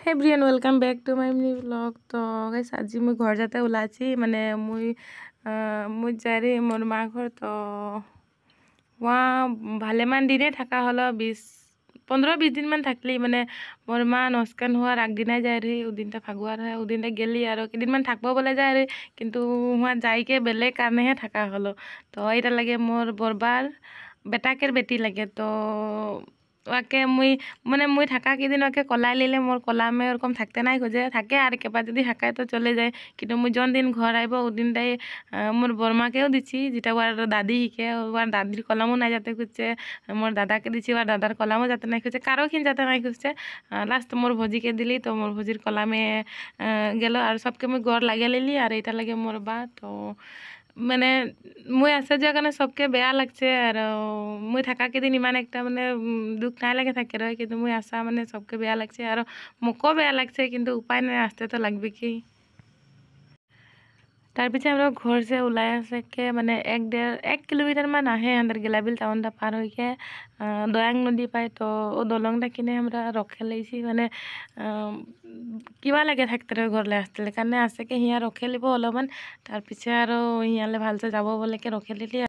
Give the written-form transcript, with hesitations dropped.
Hey everyone, welcome back to my new vlog. तो guys आज मैं घर जाते उलाची माने मुई जारी मोर माँ घर तो वहाँ भालेमान दिने थाका हलो 15-20 दिन मान थाकली माने मोर माँ नस्कान हुआर আগদিনাই যায় रे उदिनटा फागुआर है उदिनटा गेली आरो किदिन मान थाकबो बोले যায় रे किन्तु वहाँ जाइके बेलेग कारणेहे थाका हलो तो एटा लागे मोर बरबार बेटाकेर बेटी लागे तो वाके मुई थाका किदिन वाके कलाई लिले मोर कलामे ओरकम थाकते नाई खोजे थाके आर केबा जदि हाकाय तो चले जाए किन्तु मुई जोन दिन घर आइबो उदिनटाई मोर बरमाकेও दिछि जेटा वार दादी हिके वार दादिर कलामो नाई जाते खुजছে मोर दादाके दिछि वार दादार कलामो जाते नाई खुजছে कारोखिन जाते नाई खुजছে लास्ट मोर भोजीके दिली तो मोर भोजीर कलामे गेलो आर सबके मुई घर लागे लिली आर एटा लागे मोर बा तो মানে মুই আছে যে কারণে সবকে বেয়া লাগছে আর মুই থাকা কেদিন ইমান একটা মানে দুঃখ নাই লাগে থাকে রয় কিন্তু মুই আসা মানে সবকে বেয়া লাগছে আর মোকও বেয়া লাগছে কিন্তু উপায় নাই আসতে তো লাগবে কি तार पीछे हम लोग घर से उलाय सके माने 1 किलोमीटर मान आहे अंदर गेलाबिल टाउनटा पार होइके दयांग नदी पाय तो ओ दलंगटा किने हमरा रखे लैछि माने किबा लागे थाकते रहे घरले आसते काने आसे के हिया रखे लिबो अलमान तार पीछे आरो हियाले भालसे जाबो बोले के रखे लिली।